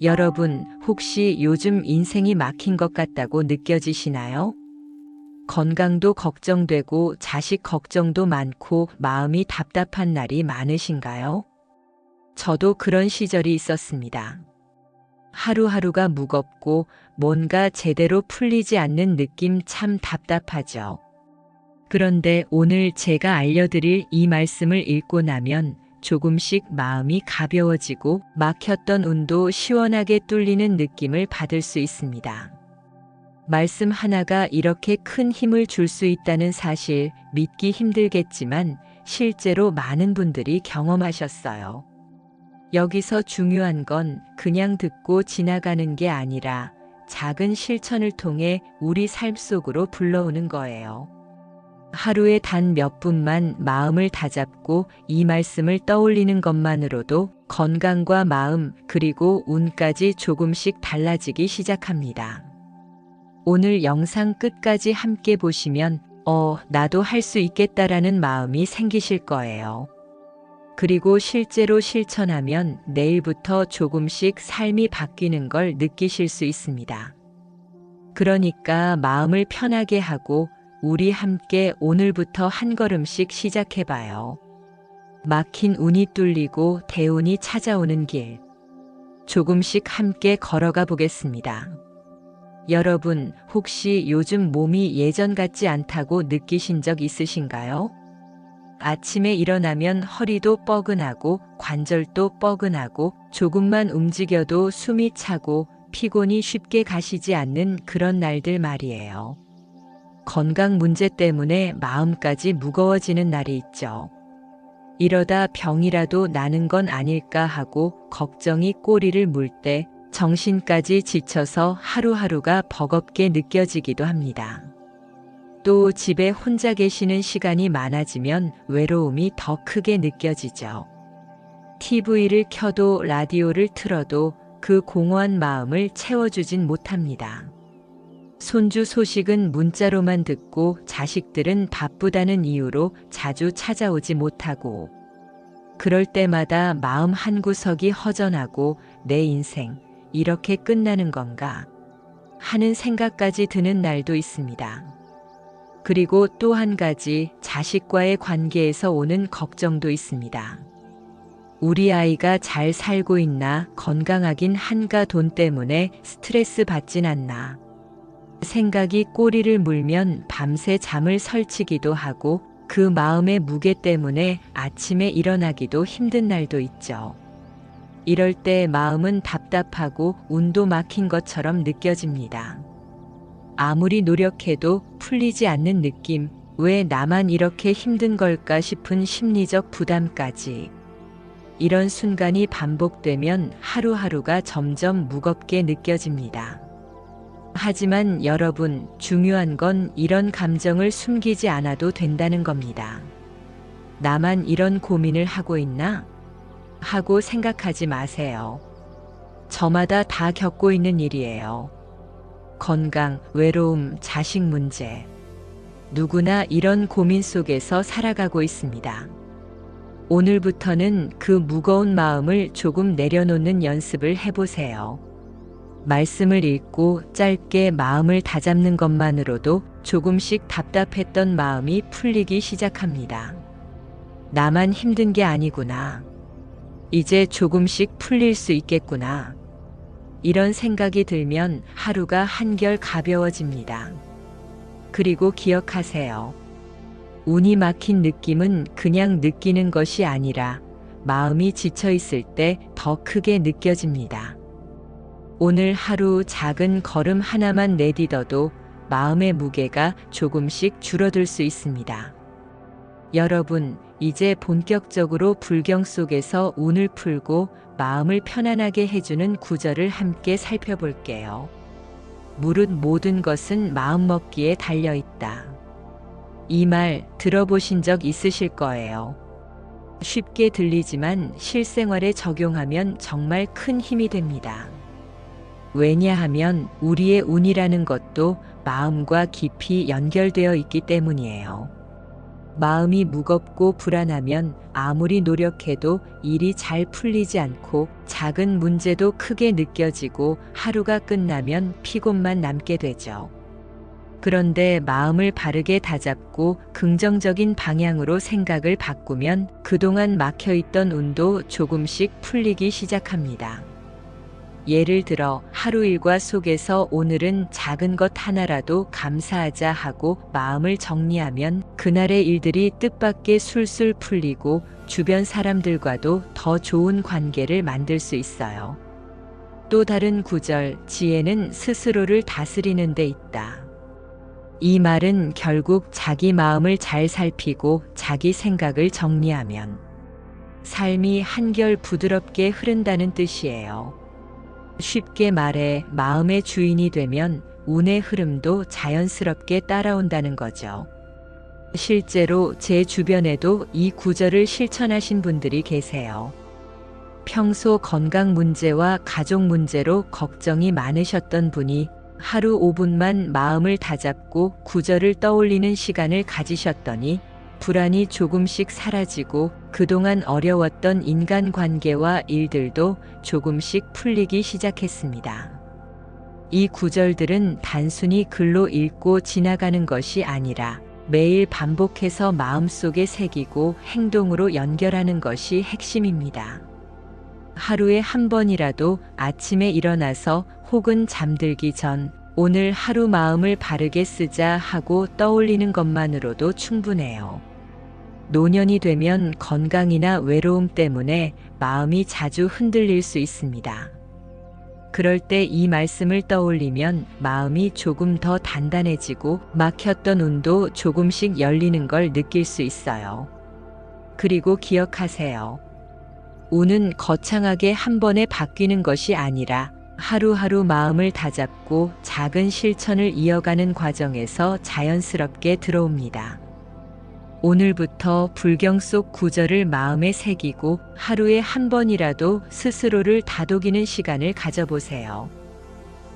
여러분, 혹시 요즘 인생이 막힌 것 같다고 느껴지시나요? 건강도 걱정되고 자식 걱정도 많고 마음이 답답한 날이 많으신가요? 저도 그런 시절이 있었습니다. 하루하루가 무겁고 뭔가 제대로 풀리지 않는 느낌 참 답답하죠. 그런데 오늘 제가 알려드릴 이 말씀을 읽고 나면 조금씩 마음이 가벼워지고 막혔던 운도 시원하게 뚫리는 느낌을 받을 수 있습니다. 말씀 하나가 이렇게 큰 힘을 줄 수 있다는 사실 믿기 힘들겠지만 실제로 많은 분들이 경험하셨어요. 여기서 중요한 건 그냥 듣고 지나가는 게 아니라 작은 실천을 통해 우리 삶 속으로 불러오는 거예요. 하루에 단 몇 분만 마음을 다잡고 이 말씀을 떠올리는 것만으로도 건강과 마음 그리고 운까지 조금씩 달라지기 시작합니다. 오늘 영상 끝까지 함께 보시면 나도 할 수 있겠다라는 마음이 생기실 거예요. 그리고 실제로 실천하면 내일부터 조금씩 삶이 바뀌는 걸 느끼실 수 있습니다. 그러니까 마음을 편하게 하고 우리 함께 오늘부터 한 걸음씩 시작해봐요. 막힌 운이 뚫리고 대운이 찾아오는 길. 조금씩 함께 걸어가 보겠습니다. 여러분, 혹시 요즘 몸이 예전 같지 않다고 느끼신 적 있으신가요? 아침에 일어나면 허리도 뻐근하고 관절도 뻐근하고 조금만 움직여도 숨이 차고 피곤이 쉽게 가시지 않는 그런 날들 말이에요. 건강 문제 때문에 마음까지 무거워지는 날이 있죠. 이러다 병이라도 나는 건 아닐까 하고 걱정이 꼬리를 물 때 정신까지 지쳐서 하루하루가 버겁게 느껴지기도 합니다. 또 집에 혼자 계시는 시간이 많아지면 외로움이 더 크게 느껴지죠. TV를 켜도 라디오를 틀어도 그 공허한 마음을 채워주진 못합니다. 손주 소식은 문자로만 듣고 자식들은 바쁘다는 이유로 자주 찾아오지 못하고 그럴 때마다 마음 한구석이 허전하고 내 인생 이렇게 끝나는 건가 하는 생각까지 드는 날도 있습니다. 그리고 또 한 가지 자식과의 관계에서 오는 걱정도 있습니다. 우리 아이가 잘 살고 있나, 건강하긴 한가, 돈 때문에 스트레스 받진 않나. 생각이 꼬리를 물면 밤새 잠을 설치기도 하고 그 마음의 무게 때문에 아침에 일어나기도 힘든 날도 있죠. 이럴 때 마음은 답답하고 운도 막힌 것처럼 느껴집니다. 아무리 노력해도 풀리지 않는 느낌, 왜 나만 이렇게 힘든 걸까 싶은 심리적 부담까지. 이런 순간이 반복되면 하루하루가 점점 무겁게 느껴집니다. 하지만 여러분, 중요한 건 이런 감정을 숨기지 않아도 된다는 겁니다. 나만 이런 고민을 하고 있나? 하고 생각하지 마세요. 저마다 다 겪고 있는 일이에요. 건강, 외로움, 자식 문제. 누구나 이런 고민 속에서 살아가고 있습니다. 오늘부터는 그 무거운 마음을 조금 내려놓는 연습을 해보세요. 말씀을 읽고 짧게 마음을 다잡는 것만으로도 조금씩 답답했던 마음이 풀리기 시작합니다. 나만 힘든 게 아니구나. 이제 조금씩 풀릴 수 있겠구나. 이런 생각이 들면 하루가 한결 가벼워집니다. 그리고 기억하세요. 운이 막힌 느낌은 그냥 느끼는 것이 아니라 마음이 지쳐 있을 때 더 크게 느껴집니다. 오늘 하루 작은 걸음 하나만 내딛어도 마음의 무게가 조금씩 줄어들 수 있습니다. 여러분, 이제 본격적으로 불경 속에서 운을 풀고 마음을 편안하게 해주는 구절을 함께 살펴볼게요. 무릇 모든 것은 마음먹기에 달려있다. 이 말 들어보신 적 있으실 거예요. 쉽게 들리지만 실생활에 적용하면 정말 큰 힘이 됩니다. 왜냐하면 우리의 운이라는 것도 마음과 깊이 연결되어 있기 때문이에요. 마음이 무겁고 불안하면 아무리 노력해도 일이 잘 풀리지 않고 작은 문제도 크게 느껴지고 하루가 끝나면 피곤만 남게 되죠. 그런데 마음을 바르게 다잡고 긍정적인 방향으로 생각을 바꾸면 그동안 막혀있던 운도 조금씩 풀리기 시작합니다. 예를 들어 하루 일과 속에서 오늘은 작은 것 하나라도 감사하자 하고 마음을 정리하면 그날의 일들이 뜻밖의 술술 풀리고 주변 사람들과도 더 좋은 관계를 만들 수 있어요. 또 다른 구절, 지혜는 스스로를 다스리는 데 있다. 이 말은 결국 자기 마음을 잘 살피고 자기 생각을 정리하면 삶이 한결 부드럽게 흐른다는 뜻이에요. 쉽게 말해 마음의 주인이 되면 운의 흐름도 자연스럽게 따라온다는 거죠. 실제로 제 주변에도 이 구절을 실천하신 분들이 계세요. 평소 건강 문제와 가족 문제로 걱정이 많으셨던 분이 하루 5분만 마음을 다잡고 구절을 떠올리는 시간을 가지셨더니 불안이 조금씩 사라지고 그동안 어려웠던 인간관계와 일들도 조금씩 풀리기 시작했습니다. 이 구절들은 단순히 글로 읽고 지나가는 것이 아니라 매일 반복해서 마음속에 새기고 행동으로 연결하는 것이 핵심입니다. 하루에 한 번이라도 아침에 일어나서 혹은 잠들기 전 오늘 하루 마음을 바르게 쓰자 하고 떠올리는 것만으로도 충분해요. 노년이 되면 건강이나 외로움 때문에 마음이 자주 흔들릴 수 있습니다. 그럴 때 이 말씀을 떠올리면 마음이 조금 더 단단해지고 막혔던 운도 조금씩 열리는 걸 느낄 수 있어요. 그리고 기억하세요. 운은 거창하게 한 번에 바뀌는 것이 아니라 하루하루 마음을 다잡고 작은 실천을 이어가는 과정에서 자연스럽게 들어옵니다. 오늘부터 불경 속 구절을 마음에 새기고 하루에 한 번이라도 스스로를 다독이는 시간을 가져보세요.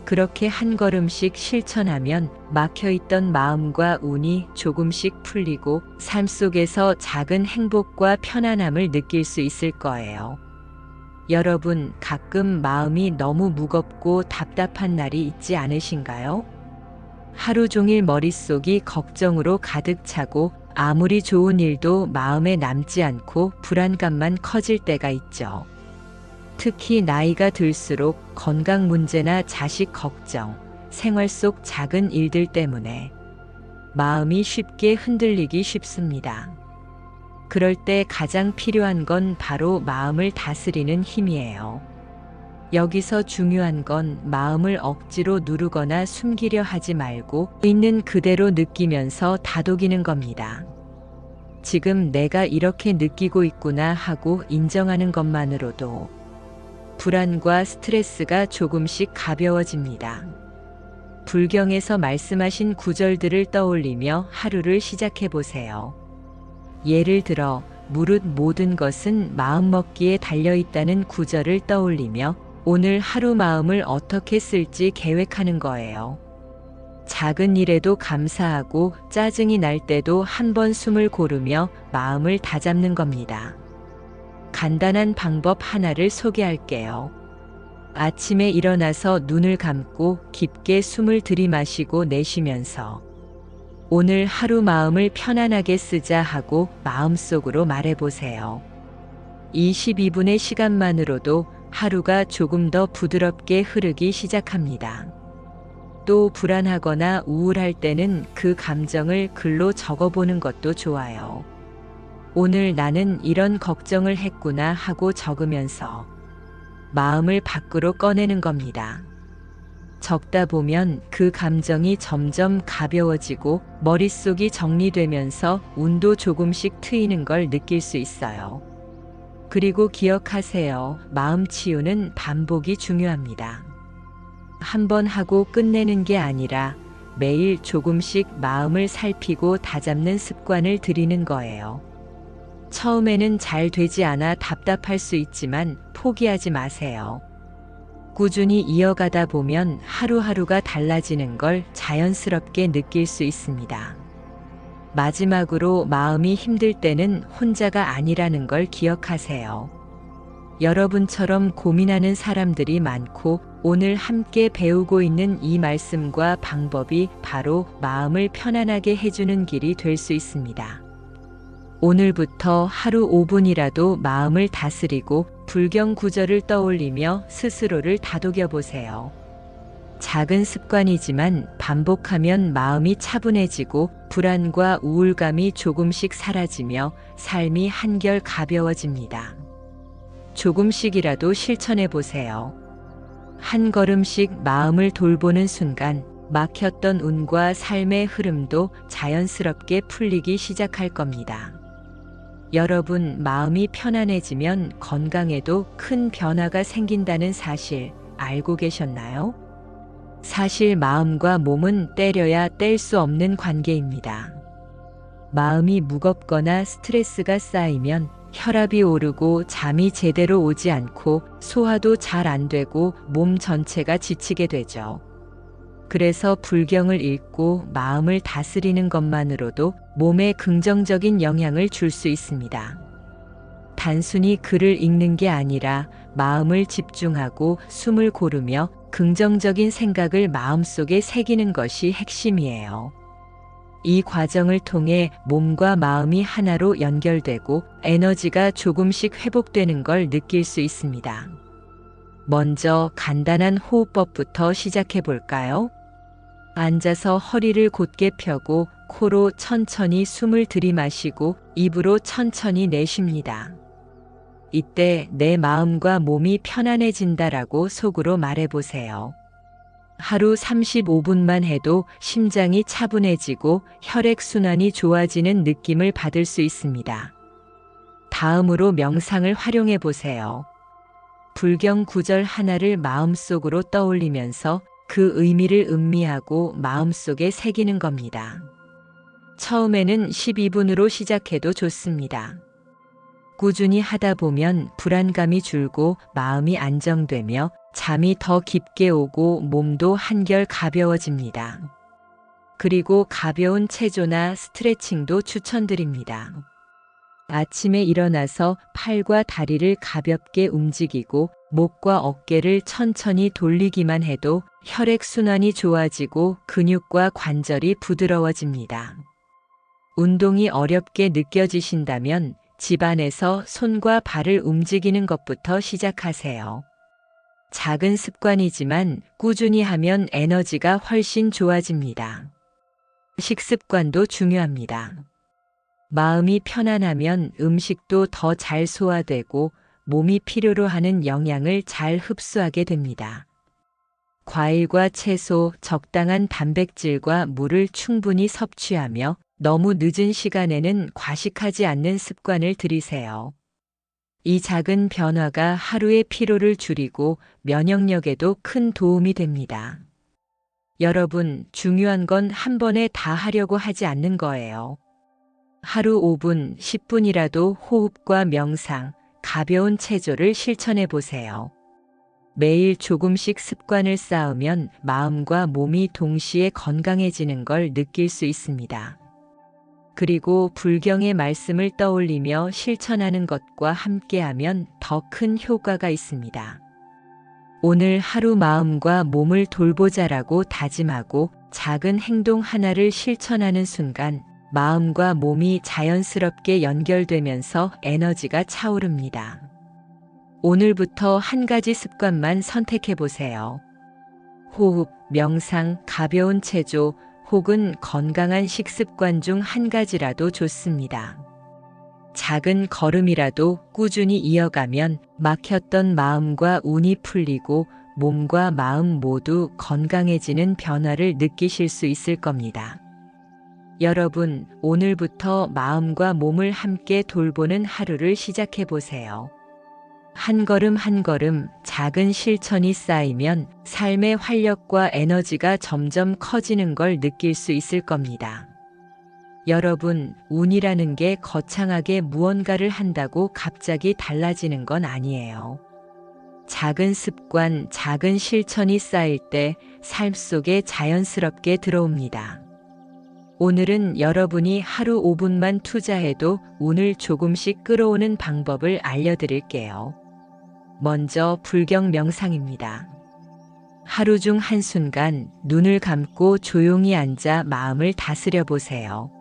그렇게 한 걸음씩 실천하면 막혀있던 마음과 운이 조금씩 풀리고 삶 속에서 작은 행복과 편안함을 느낄 수 있을 거예요. 여러분, 가끔 마음이 너무 무겁고 답답한 날이 있지 않으신가요? 하루 종일 머릿속이 걱정으로 가득 차고 아무리 좋은 일도 마음에 남지 않고 불안감만 커질 때가 있죠. 특히 나이가 들수록 건강 문제나 자식 걱정, 생활 속 작은 일들 때문에 마음이 쉽게 흔들리기 쉽습니다. 그럴 때 가장 필요한 건 바로 마음을 다스리는 힘이에요. 여기서 중요한 건 마음을 억지로 누르거나 숨기려 하지 말고 있는 그대로 느끼면서 다독이는 겁니다. 지금 내가 이렇게 느끼고 있구나 하고 인정하는 것만으로도 불안과 스트레스가 조금씩 가벼워집니다. 불경에서 말씀하신 구절들을 떠올리며 하루를 시작해 보세요. 예를 들어 무릇 모든 것은 마음먹기에 달려있다는 구절을 떠올리며 오늘 하루 마음을 어떻게 쓸지 계획하는 거예요. 작은 일에도 감사하고 짜증이 날 때도 한 번 숨을 고르며 마음을 다잡는 겁니다. 간단한 방법 하나를 소개할게요. 아침에 일어나서 눈을 감고 깊게 숨을 들이마시고 내쉬면서 오늘 하루 마음을 편안하게 쓰자 하고 마음속으로 말해보세요. 22분의 시간만으로도 하루가 조금 더 부드럽게 흐르기 시작합니다. 또 불안하거나 우울할 때는 그 감정을 글로 적어보는 것도 좋아요. 오늘 나는 이런 걱정을 했구나 하고 적으면서 마음을 밖으로 꺼내는 겁니다. 적다 보면 그 감정이 점점 가벼워지고 머릿속이 정리되면서 운도 조금씩 트이는 걸 느낄 수 있어요. 그리고 기억하세요. 마음 치유는 반복이 중요합니다. 한 번 하고 끝내는 게 아니라 매일 조금씩 마음을 살피고 다잡는 습관을 들이는 거예요. 처음에는 잘 되지 않아 답답할 수 있지만 포기하지 마세요. 꾸준히 이어가다 보면 하루하루가 달라지는 걸 자연스럽게 느낄 수 있습니다. 마지막으로 마음이 힘들 때는 혼자가 아니라는 걸 기억하세요. 여러분처럼 고민하는 사람들이 많고 오늘 함께 배우고 있는 이 말씀과 방법이 바로 마음을 편안하게 해주는 길이 될 수 있습니다. 오늘부터 하루 5분이라도 마음을 다스리고 불경 구절을 떠올리며 스스로를 다독여 보세요. 작은 습관이지만 반복하면 마음이 차분해지고 불안과 우울감이 조금씩 사라지며 삶이 한결 가벼워집니다. 조금씩이라도 실천해 보세요. 한 걸음씩 마음을 돌보는 순간 막혔던 운과 삶의 흐름도 자연스럽게 풀리기 시작할 겁니다. 여러분, 마음이 편안해지면 건강에도 큰 변화가 생긴다는 사실 알고 계셨나요? 사실 마음과 몸은 때려야 뗄 수 없는 관계입니다. 마음이 무겁거나 스트레스가 쌓이면 혈압이 오르고 잠이 제대로 오지 않고 소화도 잘 안 되고 몸 전체가 지치게 되죠. 그래서 불경을 읽고 마음을 다스리는 것만으로도 몸에 긍정적인 영향을 줄 수 있습니다. 단순히 글을 읽는 게 아니라 마음을 집중하고 숨을 고르며 긍정적인 생각을 마음속에 새기는 것이 핵심이에요. 이 과정을 통해 몸과 마음이 하나로 연결되고 에너지가 조금씩 회복되는 걸 느낄 수 있습니다. 먼저 간단한 호흡법부터 시작해 볼까요? 앉아서 허리를 곧게 펴고 코로 천천히 숨을 들이마시고 입으로 천천히 내쉽니다. 이때 내 마음과 몸이 편안해진다라고 속으로 말해보세요. 하루 35분만 해도 심장이 차분해지고 혈액순환이 좋아지는 느낌을 받을 수 있습니다. 다음으로 명상을 활용해 보세요. 불경 구절 하나를 마음속으로 떠올리면서 그 의미를 음미하고 마음속에 새기는 겁니다. 처음에는 12분으로 시작해도 좋습니다. 꾸준히 하다 보면 불안감이 줄고 마음이 안정되며 잠이 더 깊게 오고 몸도 한결 가벼워집니다. 그리고 가벼운 체조나 스트레칭도 추천드립니다. 아침에 일어나서 팔과 다리를 가볍게 움직이고 목과 어깨를 천천히 돌리기만 해도 혈액순환이 좋아지고 근육과 관절이 부드러워집니다. 운동이 어렵게 느껴지신다면 집안에서 손과 발을 움직이는 것부터 시작하세요. 작은 습관이지만 꾸준히 하면 에너지가 훨씬 좋아집니다. 식습관도 중요합니다. 마음이 편안하면 음식도 더 잘 소화되고 몸이 필요로 하는 영양을 잘 흡수하게 됩니다. 과일과 채소, 적당한 단백질과 물을 충분히 섭취하며 너무 늦은 시간에는 과식하지 않는 습관을 들이세요. 이 작은 변화가 하루의 피로를 줄이고 면역력에도 큰 도움이 됩니다. 여러분, 중요한 건 한 번에 다 하려고 하지 않는 거예요. 하루 5분, 10분이라도 호흡과 명상, 가벼운 체조를 실천해 보세요. 매일 조금씩 습관을 쌓으면 마음과 몸이 동시에 건강해지는 걸 느낄 수 있습니다. 그리고 불경의 말씀을 떠올리며 실천하는 것과 함께하면 더 큰 효과가 있습니다. 오늘 하루 마음과 몸을 돌보자라고 다짐하고 작은 행동 하나를 실천하는 순간 마음과 몸이 자연스럽게 연결되면서 에너지가 차오릅니다. 오늘부터 한 가지 습관만 선택해 보세요. 호흡, 명상, 가벼운 체조, 혹은 건강한 식습관 중 한 가지라도 좋습니다. 작은 걸음이라도 꾸준히 이어가면 막혔던 마음과 운이 풀리고 몸과 마음 모두 건강해지는 변화를 느끼실 수 있을 겁니다. 여러분, 오늘부터 마음과 몸을 함께 돌보는 하루를 시작해 보세요. 한 걸음 한 걸음 작은 실천이 쌓이면 삶의 활력과 에너지가 점점 커지는 걸 느낄 수 있을 겁니다. 여러분, 운이라는 게 거창하게 무언가를 한다고 갑자기 달라지는 건 아니에요. 작은 습관, 작은 실천이 쌓일 때 삶 속에 자연스럽게 들어옵니다. 오늘은 여러분이 하루 5분만 투자해도 운을 조금씩 끌어오는 방법을 알려드릴게요. 먼저 불경 명상입니다. 하루 중 한순간 눈을 감고 조용히 앉아 마음을 다스려 보세요.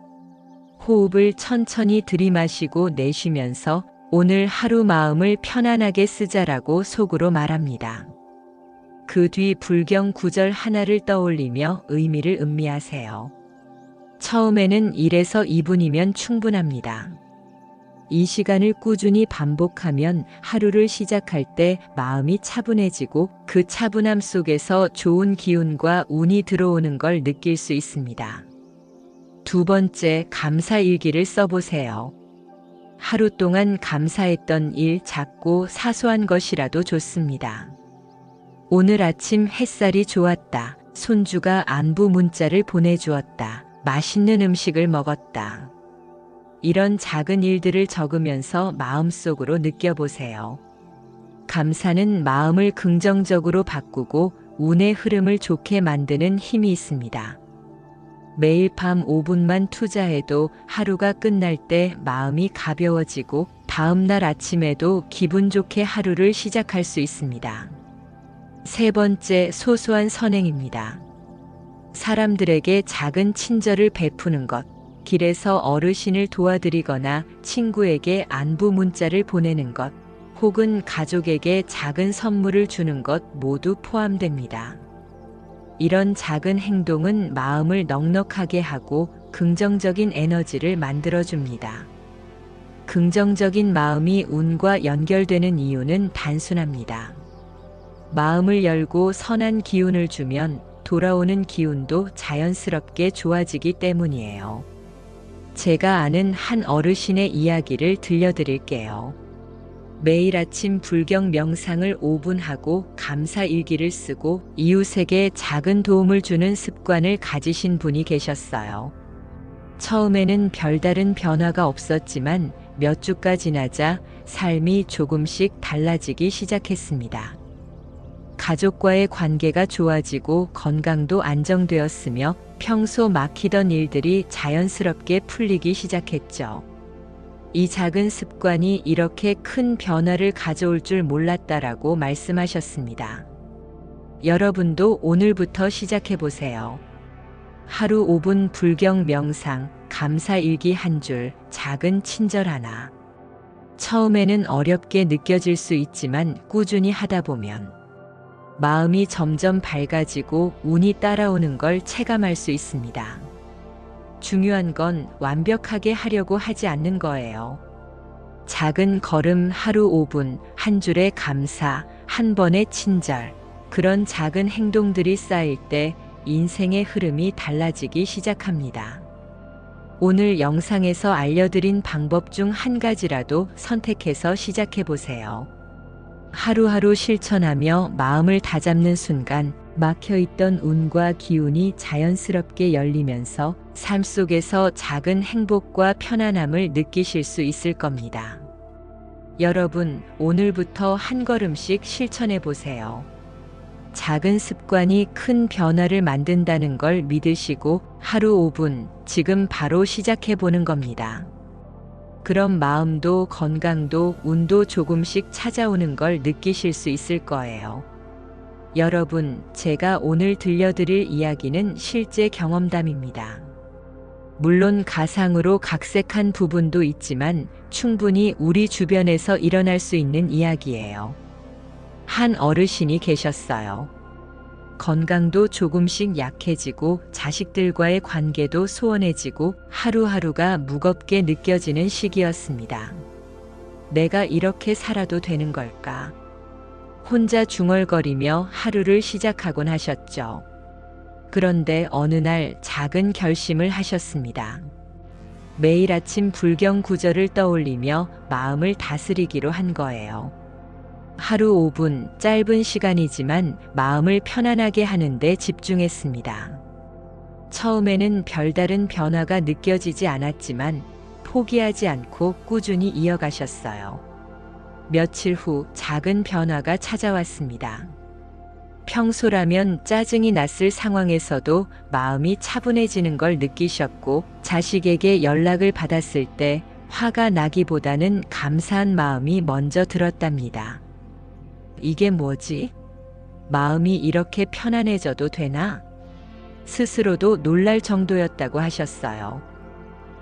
호흡을 천천히 들이마시고 내쉬면서 오늘 하루 마음을 편안하게 쓰자라고 속으로 말합니다. 그 뒤 불경 구절 하나를 떠올리며 의미를 음미하세요. 처음에는 1에서 2분이면 충분합니다. 이 시간을 꾸준히 반복하면 하루를 시작할 때 마음이 차분해지고 그 차분함 속에서 좋은 기운과 운이 들어오는 걸 느낄 수 있습니다. 두 번째, 감사 일기를 써보세요. 하루 동안 감사했던 일, 작고 사소한 것이라도 좋습니다. 오늘 아침 햇살이 좋았다. 손주가 안부 문자를 보내주었다. 맛있는 음식을 먹었다. 이런 작은 일들을 적으면서 마음속으로 느껴보세요. 감사는 마음을 긍정적으로 바꾸고 운의 흐름을 좋게 만드는 힘이 있습니다. 매일 밤 5분만 투자해도 하루가 끝날 때 마음이 가벼워지고 다음 날 아침에도 기분 좋게 하루를 시작할 수 있습니다. 세 번째, 소소한 선행입니다. 사람들에게 작은 친절을 베푸는 것, 길에서 어르신을 도와드리거나 친구에게 안부 문자를 보내는 것, 혹은 가족에게 작은 선물을 주는 것 모두 포함됩니다. 이런 작은 행동은 마음을 넉넉하게 하고 긍정적인 에너지를 만들어줍니다. 긍정적인 마음이 운과 연결되는 이유는 단순합니다. 마음을 열고 선한 기운을 주면 돌아오는 기운도 자연스럽게 좋아지기 때문이에요. 제가 아는 한 어르신의 이야기를 들려드릴게요. 매일 아침 불경 명상을 5분 하고 감사 일기를 쓰고 이웃에게 작은 도움을 주는 습관을 가지신 분이 계셨어요. 처음에는 별다른 변화가 없었지만 몇 주가 지나자 삶이 조금씩 달라지기 시작했습니다. 가족과의 관계가 좋아지고 건강도 안정되었으며 평소 막히던 일들이 자연스럽게 풀리기 시작했죠. 이 작은 습관이 이렇게 큰 변화를 가져올 줄 몰랐다라고 말씀하셨습니다. 여러분도 오늘부터 시작해보세요. 하루 5분 불경 명상, 감사 일기 한 줄, 작은 친절 하나. 처음에는 어렵게 느껴질 수 있지만 꾸준히 하다 보면 마음이 점점 밝아지고 운이 따라오는 걸 체감할 수 있습니다. 중요한 건 완벽하게 하려고 하지 않는 거예요. 작은 걸음 하루 5분, 한 줄의 감사, 한 번의 친절, 그런 작은 행동들이 쌓일 때 인생의 흐름이 달라지기 시작합니다. 오늘 영상에서 알려드린 방법 중 한 가지라도 선택해서 시작해보세요. 하루하루 실천하며 마음을 다잡는 순간 막혀있던 운과 기운이 자연스럽게 열리면서 삶 속에서 작은 행복과 편안함을 느끼실 수 있을 겁니다. 여러분, 오늘부터 한 걸음씩 실천해 보세요. 작은 습관이 큰 변화를 만든다는 걸 믿으시고 하루 5분, 지금 바로 시작해 보는 겁니다. 그럼 마음도 건강도 운도 조금씩 찾아오는 걸 느끼실 수 있을 거예요. 여러분, 제가 오늘 들려드릴 이야기는 실제 경험담입니다. 물론 가상으로 각색한 부분도 있지만 충분히 우리 주변에서 일어날 수 있는 이야기예요. 한 어르신이 계셨어요. 건강도 조금씩 약해지고 자식들과의 관계도 소원해지고 하루하루가 무겁게 느껴지는 시기였습니다. 내가 이렇게 살아도 되는 걸까? 혼자 중얼거리며 하루를 시작하곤 하셨죠. 그런데 어느 날 작은 결심을 하셨습니다. 매일 아침 불경 구절을 떠올리며 마음을 다스리기로 한 거예요. 하루 5분, 짧은 시간이지만 마음을 편안하게 하는데 집중했습니다. 처음에는 별다른 변화가 느껴지지 않았지만 포기하지 않고 꾸준히 이어가셨어요. 며칠 후 작은 변화가 찾아왔습니다. 평소라면 짜증이 났을 상황에서도 마음이 차분해지는 걸 느끼셨고, 자식에게 연락을 받았을 때 화가 나기보다는 감사한 마음이 먼저 들었답니다. 이게 뭐지? 마음이 이렇게 편안해져도 되나? 스스로도 놀랄 정도였다고 하셨어요.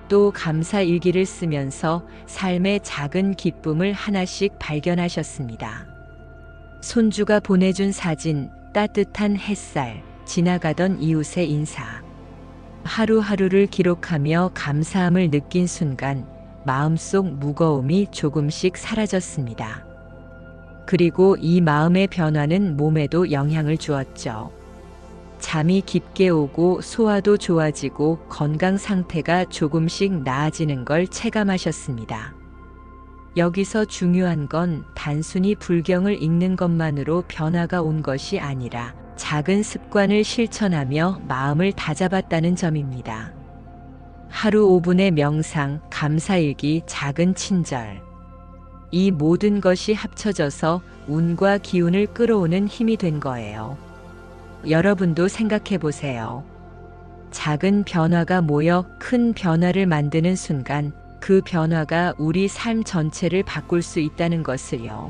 또 감사 일기를 쓰면서 삶의 작은 기쁨을 하나씩 발견하셨습니다. 손주가 보내준 사진, 따뜻한 햇살, 지나가던 이웃의 인사. 하루하루를 기록하며 감사함을 느낀 순간 마음속 무거움이 조금씩 사라졌습니다. 그리고 이 마음의 변화는 몸에도 영향을 주었죠. 잠이 깊게 오고 소화도 좋아지고 건강 상태가 조금씩 나아지는 걸 체감하셨습니다. 여기서 중요한 건 단순히 불경을 읽는 것만으로 변화가 온 것이 아니라 작은 습관을 실천하며 마음을 다잡았다는 점입니다. 하루 5분의 명상, 감사일기, 작은 친절. 이 모든 것이 합쳐져서 운과 기운을 끌어오는 힘이 된 거예요. 여러분도 생각해 보세요. 작은 변화가 모여 큰 변화를 만드는 순간 그 변화가 우리 삶 전체를 바꿀 수 있다는 것을요.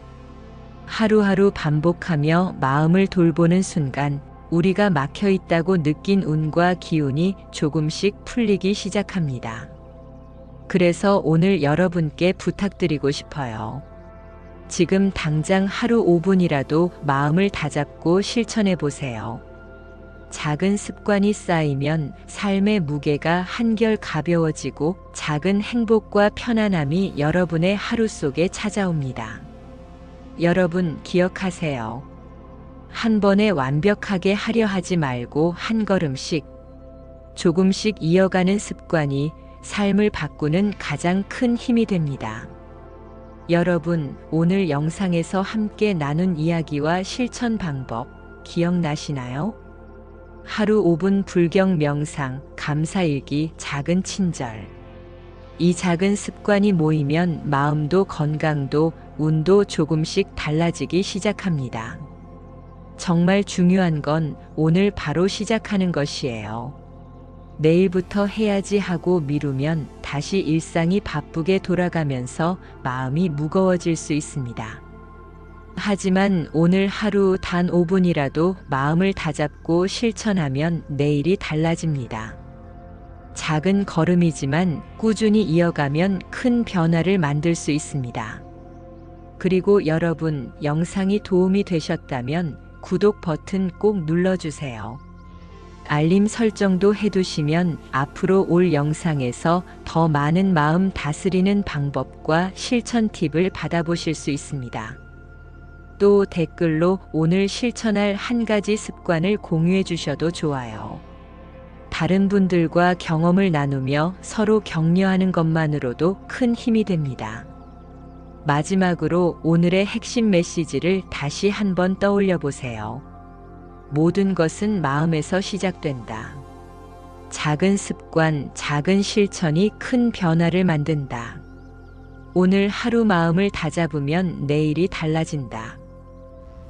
하루하루 반복하며 마음을 돌보는 순간 우리가 막혀 있다고 느낀 운과 기운이 조금씩 풀리기 시작합니다. 그래서 오늘 여러분께 부탁드리고 싶어요. 지금 당장 하루 5분이라도 마음을 다잡고 실천해 보세요. 작은 습관이 쌓이면 삶의 무게가 한결 가벼워지고 작은 행복과 편안함이 여러분의 하루 속에 찾아옵니다. 여러분 기억하세요. 한 번에 완벽하게 하려 하지 말고 한 걸음씩, 조금씩 이어가는 습관이 삶을 바꾸는 가장 큰 힘이 됩니다. 여러분, 오늘 영상에서 함께 나눈 이야기와 실천 방법 기억나시나요? 하루 5분 불경 명상, 감사일기, 작은 친절. 이 작은 습관이 모이면 마음도 건강도 운도 조금씩 달라지기 시작합니다. 정말 중요한 건 오늘 바로 시작하는 것이에요. 내일부터 해야지 하고 미루면 다시 일상이 바쁘게 돌아가면서 마음이 무거워질 수 있습니다. 하지만 오늘 하루 단 5분이라도 마음을 다잡고 실천하면 내일이 달라집니다. 작은 걸음이지만 꾸준히 이어가면 큰 변화를 만들 수 있습니다. 그리고 여러분, 영상이 도움이 되셨다면 구독 버튼 꼭 눌러주세요. 알림 설정도 해두시면 앞으로 올 영상에서 더 많은 마음 다스리는 방법과 실천 팁을 받아보실 수 있습니다. 또 댓글로 오늘 실천할 한 가지 습관을 공유해 주셔도 좋아요. 다른 분들과 경험을 나누며 서로 격려하는 것만으로도 큰 힘이 됩니다. 마지막으로 오늘의 핵심 메시지를 다시 한번 떠올려 보세요. 모든 것은 마음에서 시작된다. 작은 습관, 작은 실천이 큰 변화를 만든다. 오늘 하루 마음을 다잡으면 내일이 달라진다.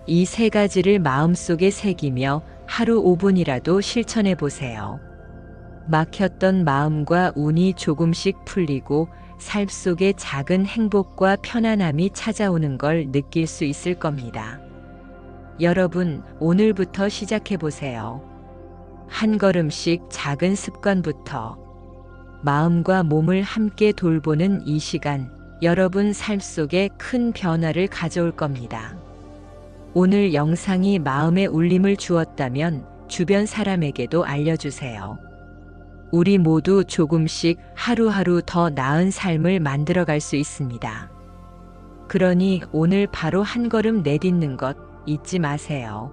이 세 가지를 마음속에 새기며 하루 5분이라도 실천해 보세요. 막혔던 마음과 운이 조금씩 풀리고 삶 속에 작은 행복과 편안함이 찾아오는 걸 느낄 수 있을 겁니다. 여러분, 오늘부터 시작해 보세요. 한 걸음씩 작은 습관부터 마음과 몸을 함께 돌보는 이 시간, 여러분 삶 속에 큰 변화를 가져올 겁니다. 오늘 영상이 마음에 울림을 주었다면 주변 사람에게도 알려주세요. 우리 모두 조금씩 하루하루 더 나은 삶을 만들어갈 수 있습니다. 그러니 오늘 바로 한 걸음 내딛는 것 잊지 마세요.